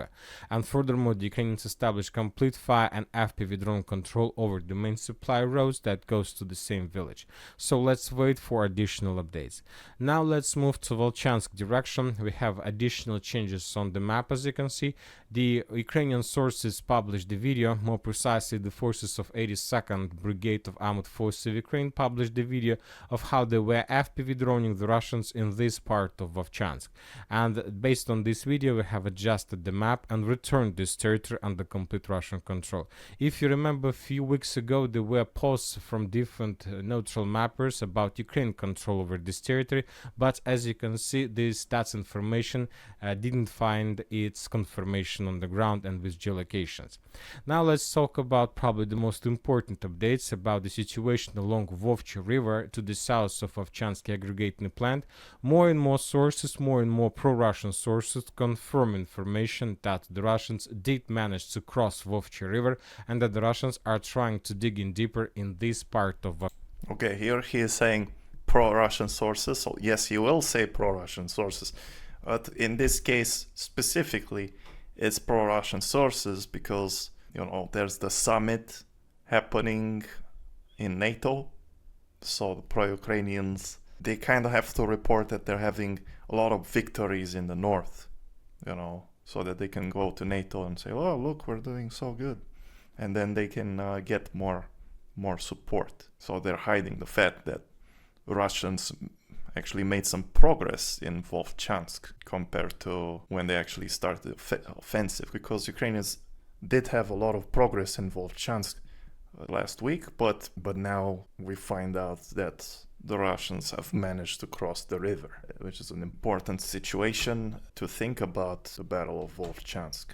S3: And furthermore, the Ukrainians established complete fire and FPV drone control over the main supply roads that goes to the same village. So let's wait for additional updates. Now let's move to Volchansk direction. We have additional changes on the map, as you can see. The Ukrainian sources published the video, more precisely the forces of 82nd Brigade of Armored Forces of Ukraine published the video of how they were FPV droning the Russians in this part of Volchansk. And based on this video, we have adjusted the map and returned this territory under complete Russian control. If you remember, a few weeks ago there were posts from different neutral mappers about Ukraine control over this territory, but as you can see, that information didn't find its confirmation on the ground and with geolocations. Now let's talk about probably the most important updates about the situation along Vovchi River to the south of Ovchansky aggregating plant. More and more sources, more and more pro-Russian sources confirm information that the Russians did manage to cross Vovchi River and that the Russians are trying to dig in deeper in this part of
S1: Okay, here he is saying pro-Russian sources. So yes, he will say pro-Russian sources, but in this case specifically, it's pro-Russian sources because, you know, there's the summit happening in NATO. So the pro-Ukrainians, they kind of have to report that they're having a lot of victories in the north, you know, so that they can go to NATO and say, oh, look, we're doing so good. And then they can get more support. So they're hiding the fact that Russians actually made some progress in Volchansk compared to when they actually started the offensive, because Ukrainians did have a lot of progress in Volchansk last week, but now we find out that the Russians have managed to cross the river, which is an important situation to think about the Battle of Volchansk.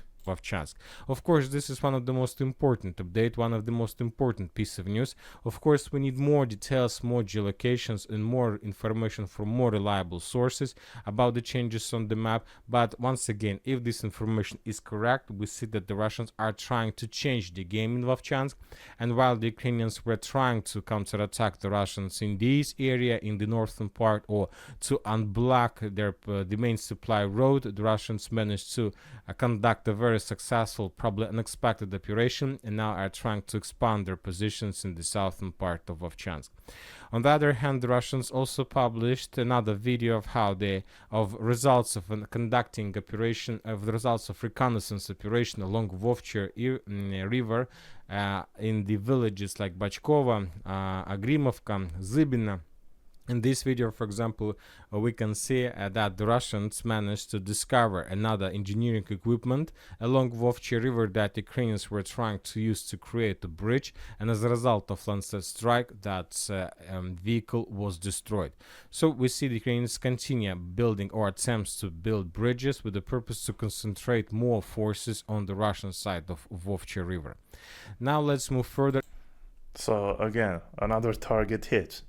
S3: Of course, this is one of the most important updates, one of the most important piece of news. Of course, we need more details, more geolocations, and more information from more reliable sources about the changes on the map. But once again, if this information is correct, we see that the Russians are trying to change the game in Vovchansk. And while the Ukrainians were trying to counterattack the Russians in this area, in the northern part, or to unblock the main supply road, the Russians managed to conduct a very successful, probably unexpected operation, and now are trying to expand their positions in the southern part of Vovchansk. On the other hand, the Russians also published another video of results of conducting operation, of the results of reconnaissance operation along Vovchi River in the villages like Bachkova, Agrimovka, Zybina, In this video, for example, we can see that the Russians managed to discover another engineering equipment along Vovchi River that Ukrainians were trying to use to create a bridge, and as a result of Lancet strike, that vehicle was destroyed. So we see the Ukrainians continue building or attempts to build bridges with the purpose to concentrate more forces on the Russian side of Vovchi River. Now let's move further.
S1: So again, another target hit,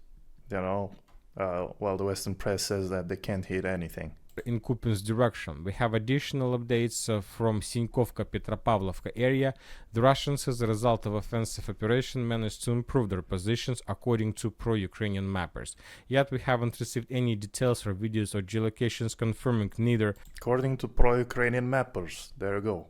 S1: while the Western press says that they can't hit anything.
S3: In Kupin's direction, we have additional updates from Sinkovka-Petropavlovka area. The Russians, as a result of offensive operation, managed to improve their positions according to pro-Ukrainian mappers. Yet we haven't received any details or videos or geolocations confirming neither.
S1: According to pro-Ukrainian mappers, there you go.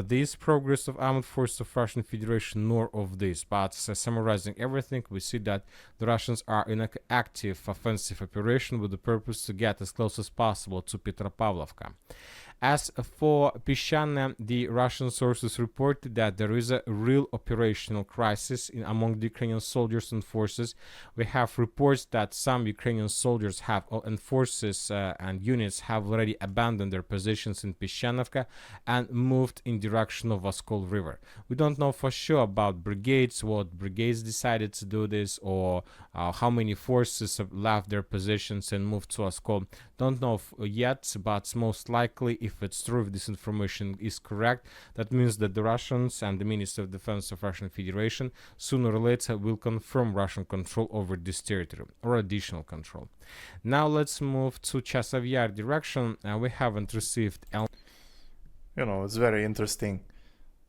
S3: This progress of armed forces of Russian Federation nor of this, but summarizing everything, we see that the Russians are in an active offensive operation with the purpose to get as close as possible to Petropavlovka. As for Pishane, the Russian sources reported that there is a real operational crisis among the Ukrainian soldiers and forces. We have reports that some Ukrainian soldiers and forces and units have already abandoned their positions in Pishanovka and moved in direction of Oskol River. We don't know for sure about brigades, what brigades decided to do this, or how many forces have left their positions and moved to Oskol. Don't know yet, but most likely, if it's true, if this information is correct, that means that the Russians and the Ministry of Defense of Russian Federation sooner or later will confirm Russian control over this territory or additional control. Now let's move to Chasov Yar direction. We haven't received.
S1: It's very interesting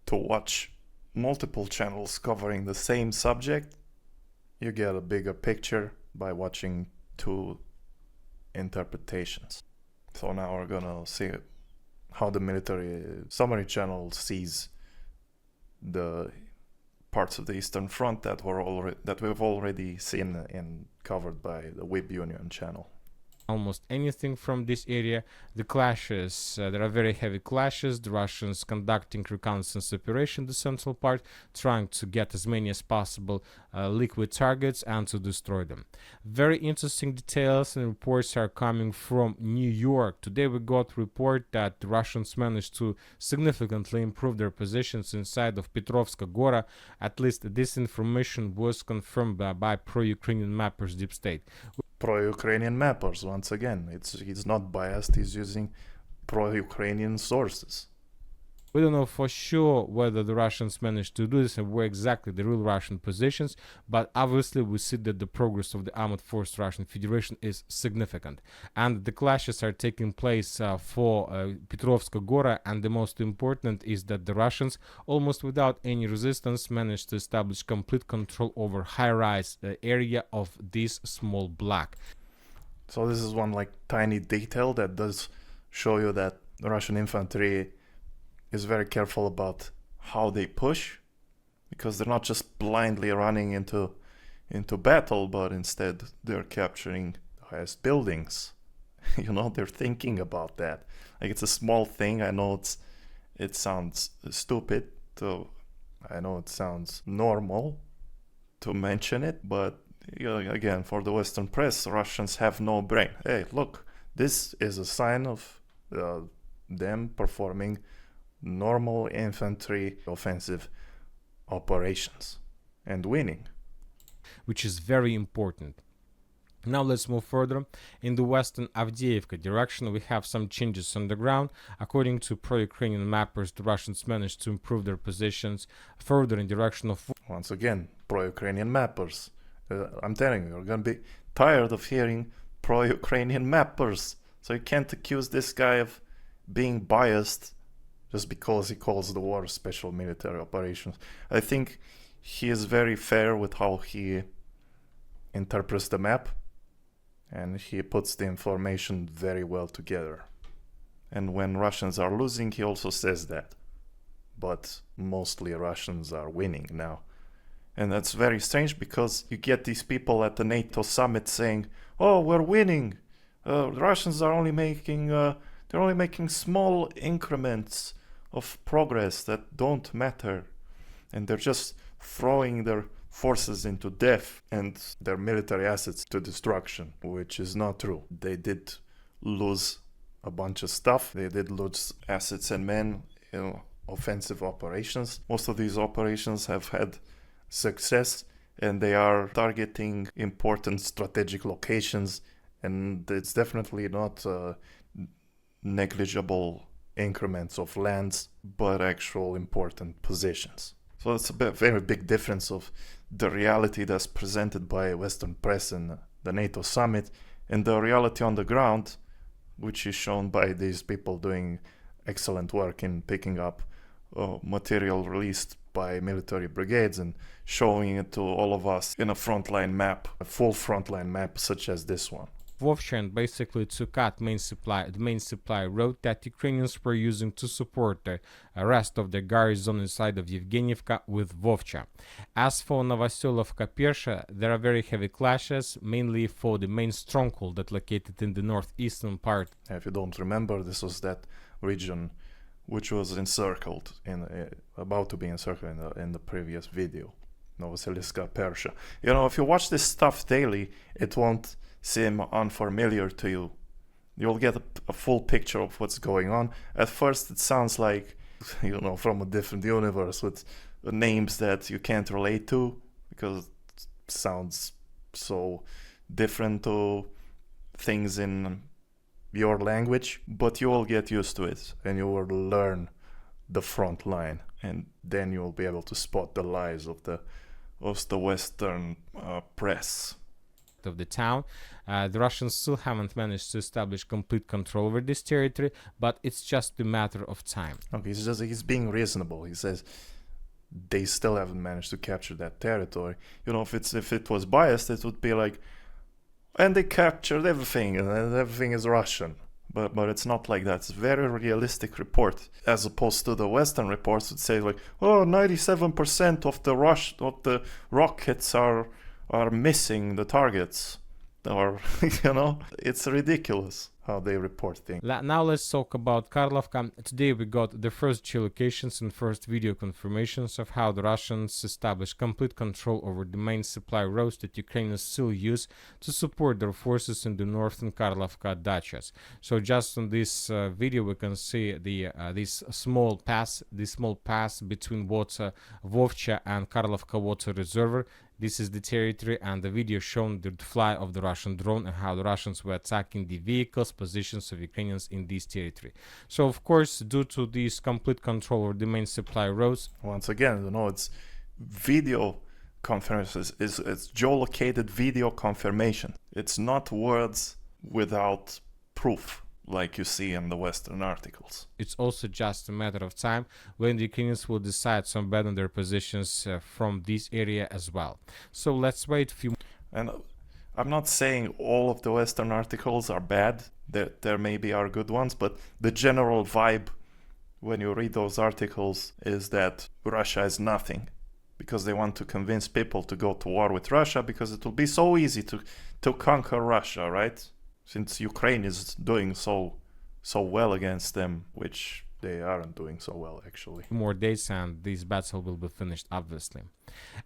S1: to watch multiple channels covering the same subject. You get a bigger picture by watching two interpretations. So now we're gonna see how the military summary channel sees the parts of the Eastern Front that we've already seen and covered by the WIB Union channel.
S3: Almost anything from this area. The clashes, there are very heavy clashes. The Russians conducting reconnaissance operation, the central part, trying to get as many as possible liquid targets and to destroy them. Very interesting details and reports are coming from New York. Today we got report that the Russians managed to significantly improve their positions inside of Petrovska Gora. At least this information was confirmed by pro-Ukrainian mappers Deep State.
S1: Pro-Ukrainian mappers, once again, he's not biased, he's using pro-Ukrainian sources.
S3: We don't know for sure whether the Russians managed to do this and where exactly the real Russian positions, but obviously we see that the progress of the armed force Russian Federation is significant. And the clashes are taking place for Petrovska Gora, and the most important is that the Russians, almost without any resistance, managed to establish complete control over high-rise area of this small block.
S1: So this is one tiny detail that does show you that the Russian infantry is very careful about how they push, because they're not just blindly running into battle, but instead they're capturing the highest buildings. They're thinking about that. It's a small thing. I know it sounds stupid. I know it sounds normal to mention it, but again, for the Western press, Russians have no brain. Hey, look, this is a sign of them performing normal infantry offensive operations and winning,
S3: which is very important. Now let's move further. In the western Avdiivka direction, we have some changes on the ground. According to pro-Ukrainian mappers, the Russians managed to improve their positions further in direction of...
S1: Once again, pro-Ukrainian mappers. I'm telling you, you're going to be tired of hearing pro-Ukrainian mappers. So you can't accuse this guy of being biased just because he calls the war special military operations. I think he is very fair with how he interprets the map, and he puts the information very well together. And when Russians are losing, he also says that. But mostly Russians are winning now. And that's very strange, because you get these people at the NATO Summit saying, oh, we're winning. The Russians are only making small increments of progress that don't matter, and they're just throwing their forces into death and their military assets to destruction, which is not true. They did lose a bunch of stuff. They did lose assets and men in offensive operations. Most of these operations have had success, and they are targeting important strategic locations, and it's definitely not negligible increments of lands, but actual important positions. So it's a very big difference of the reality that's presented by Western press and the NATO summit and the reality on the ground, which is shown by these people doing excellent work in picking up material released by military brigades and showing it to all of us in a frontline map, a full frontline map such as this one.
S3: Vovcha, and basically to cut the main supply road that Ukrainians were using to support the rest of the garrison inside of Yevgeniivka with Vovcha. As for Novoselovka-Persha, there are very heavy clashes, mainly for the main stronghold that located in the northeastern part.
S1: If you don't remember, this was that region which was encircled, about to be encircled in the previous video, Novoselovka-Persha. You know, if you watch this stuff daily, it won't seem unfamiliar to you. You'll get a full picture of what's going on. At first it sounds like, you know, from a different universe with names that you can't relate to because it sounds so different to things in your language, but you will get used to it and you will learn the front line, and then you will be able to spot the lies of the Western press.
S3: Of the town. The Russians still haven't managed to establish complete control over this territory, but it's just a matter of time.
S1: Okay, he's being reasonable. He says they still haven't managed to capture that territory. You know, if it was biased, it would be like, and they captured everything, and everything is Russian. But it's not like that. It's a very realistic report, as opposed to the Western reports would say like, oh, 97% of the rockets are missing the targets, or you know, it's ridiculous how they report things.
S3: Now let's talk about Karlovka. Today we got the first geolocations and first video confirmations of how the Russians established complete control over the main supply roads that Ukrainians still use to support their forces in the northern Karlovka dachas. So just on this video we can see the this small pass between Vovcha and Karlovka water reservoir. This is the territory, and the video shown the fly of the Russian drone and how the Russians were attacking the vehicles, positions of Ukrainians in this territory. So, of course, due to this complete control over the main supply roads,
S1: once again, you know, it's video conferences, it's geolocated video confirmation. It's not words without proof, like you see in the Western articles.
S3: It's also just a matter of time when the Ukrainians will decide to abandon their positions from this area as well. So let's wait a few.
S1: And I'm not saying all of the Western articles are bad. There maybe are good ones, but the general vibe when you read those articles is that Russia is nothing, because they want to convince people to go to war with Russia because it will be so easy to conquer Russia, right? Since Ukraine is doing so well against them, which they aren't doing so well actually.
S3: More days and this battle will be finished, obviously.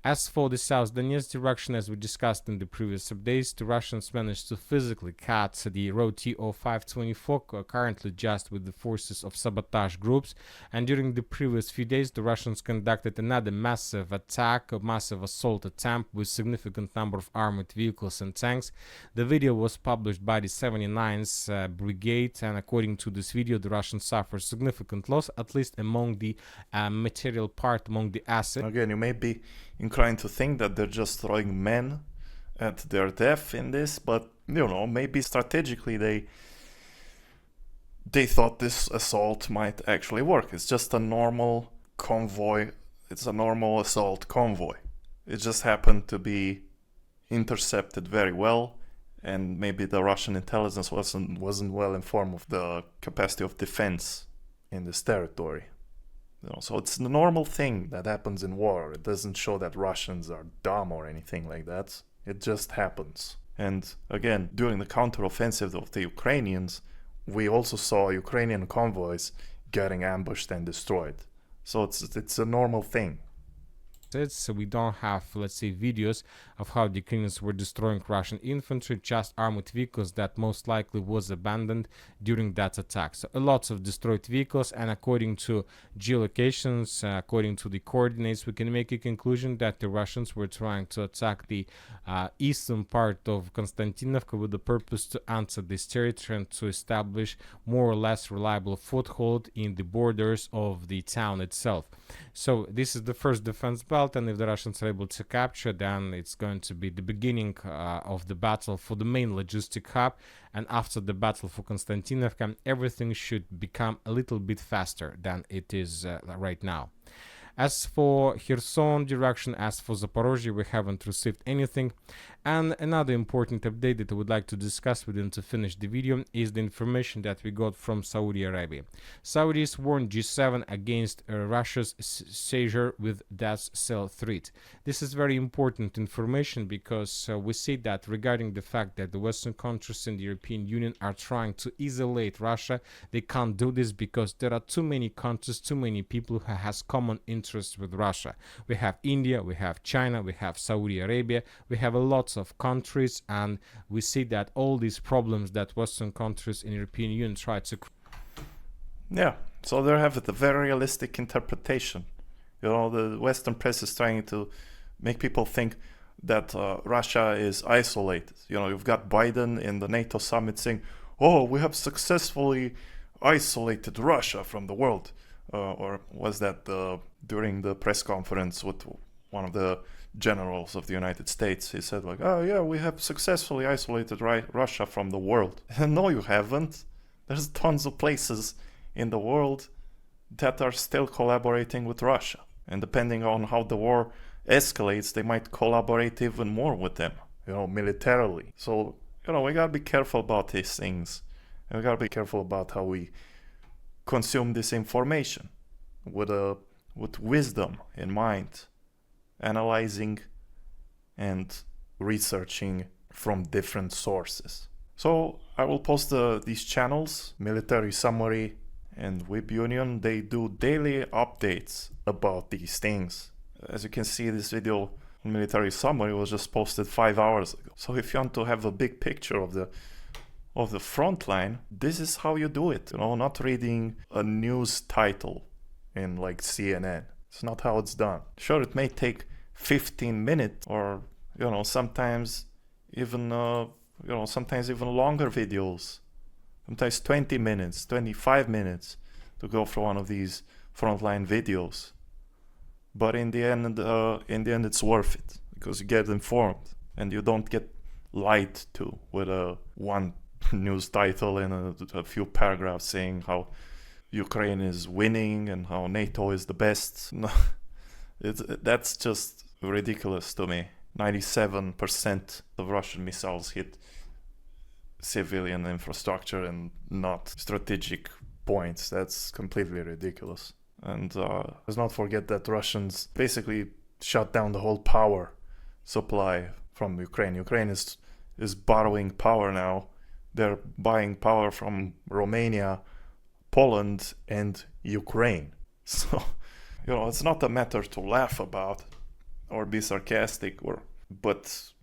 S3: As for the South Donetsk direction, as we discussed in the previous updates, the Russians managed to physically cut the road TO524, currently just with the forces of sabotage groups, and during the previous few days the Russians conducted another massive attack, a massive assault attempt with significant number of armored vehicles and tanks. The video was published by the 79th Brigade, and according to this video the Russians suffered significant loss, at least among the material part, among the assets.
S1: Again, you may be inclined to think that they're just throwing men at their death in this, but you know, maybe strategically they thought this assault might actually work. It's just a normal convoy. It's a normal assault convoy. It just happened to be intercepted very well, and maybe the Russian intelligence wasn't well informed of the capacity of defense in this territory. You know, so it's the normal thing that happens in war. It doesn't show that Russians are dumb or anything like that. It just happens. And again, during the counteroffensive of the Ukrainians, we also saw Ukrainian convoys getting ambushed and destroyed. So it's a normal thing.
S3: So we don't have, let's say, videos of how the Ukrainians were destroying Russian infantry, just armored vehicles that most likely was abandoned during that attack. So a lot of destroyed vehicles, and according to geolocations, according to the coordinates, we can make a conclusion that the Russians were trying to attack the eastern part of Konstantinovka with the purpose to enter this territory and to establish more or less reliable foothold in the borders of the town itself. So this is the first defense belt, and if the Russians are able to capture, then it's going to be the beginning of the battle for the main logistic hub. And after the battle for Konstantinovka, everything should become a little bit faster than it is right now. As for Kherson direction, as for Zaporozhye, we haven't received anything. And another important update that I would like to discuss with you to finish the video is the information that we got from Saudi Arabia. Saudis warned G7 against Russia's seizure with death cell threat. This is very important information because we see that regarding the fact that the Western countries in the European Union are trying to isolate Russia, they can't do this because there are too many countries, too many people who has common interests with Russia. We have India, we have China, we have Saudi Arabia, we have a lot of countries, and we see that all these problems that Western countries in European Union try to
S1: Yeah, so they have a very realistic interpretation. You know, the Western press is trying to make people think that Russia is isolated. You know, you've got Biden in the NATO Summit saying, oh, we have successfully isolated Russia from the world. Or was that during the press conference with one of the generals of the United States? He said like, oh yeah, we have successfully isolated Russia from the world. No, you haven't. There's tons of places in the world that are still collaborating with Russia. And depending on how the war escalates, they might collaborate even more with them, you know, militarily. So, you know, we gotta be careful about these things. And we gotta be careful about how we consume this information with wisdom in mind, analyzing and researching from different sources. So I will post these channels, Military Summary and Whip Union. They do daily updates about these things. As you can see, this video on Military Summary was just posted 5 hours ago. So if you want to have a big picture of the front line, this is how you do it. You know, not reading a news title in like CNN. It's not how it's done. Sure, it may take 15 minutes or, you know, sometimes even longer videos. Sometimes 20 minutes, 25 minutes to go for one of these frontline videos. But in the end, it's worth it because you get informed and you don't get lied to with one news title and a few paragraphs saying how Ukraine is winning and how NATO is the best. No, that's just ridiculous to me. 97% of Russian missiles hit civilian infrastructure and not strategic points. That's completely ridiculous. And let's not forget that Russians basically shut down the whole power supply from Ukraine. Ukraine is borrowing power now. They're buying power from Romania, Poland, and Ukraine. So, you know, it's not a matter to laugh about or be sarcastic, but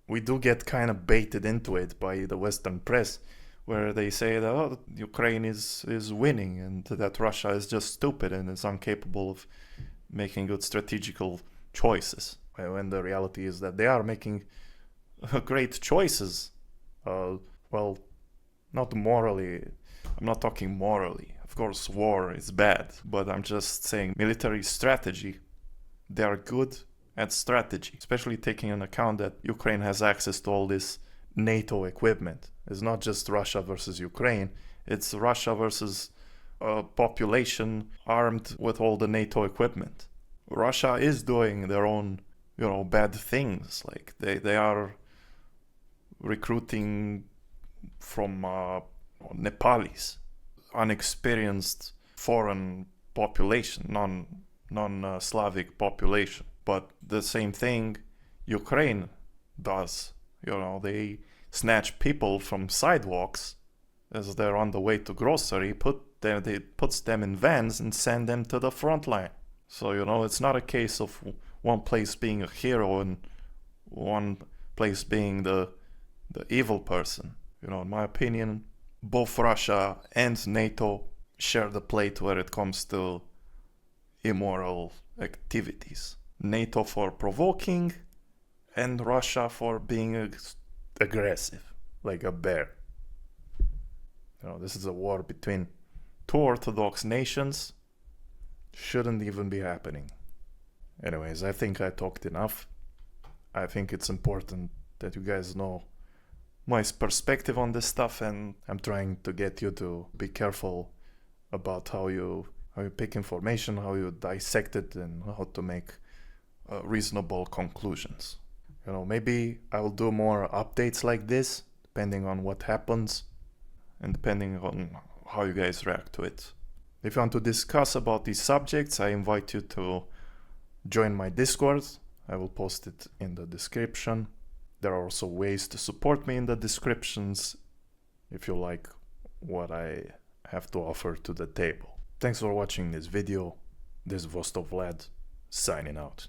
S1: we do get kind of baited into it by the Western press, where they say that Ukraine is winning and that Russia is just stupid and is incapable of making good strategical choices. When the reality is that they are making great choices. Well, not morally. I'm not talking morally. Of course, war is bad, but I'm just saying military strategy. They are good at strategy, especially taking into account that Ukraine has access to all this NATO equipment. It's not just Russia versus Ukraine. It's Russia versus a population armed with all the NATO equipment. Russia is doing their own, you know, bad things. Like they are recruiting from Nepalis, unexperienced foreign population, non-Slavic population. But the same thing Ukraine does. You know, they snatch people from sidewalks as they're on the way to grocery, puts them in vans and send them to the front line. So, you know, it's not a case of one place being a hero and one place being the evil person. You know, in my opinion, both Russia and NATO share the plate where it comes to immoral activities. NATO for provoking, and Russia for being aggressive, like a bear. You know, this is a war between two orthodox nations. Shouldn't even be happening. Anyways, I think I talked enough. I think it's important that you guys know my perspective on this stuff, and I'm trying to get you to be careful about how you pick information, how you dissect it, and how to make reasonable conclusions. You know, maybe I will do more updates like this, depending on what happens and depending on how you guys react to it. If you want to discuss about these subjects, I invite you to join my Discord. I will post it in the description. There are also ways to support me in the descriptions if you like what I have to offer to the table. Thanks for watching this video. This is Vostok Vlad, signing out.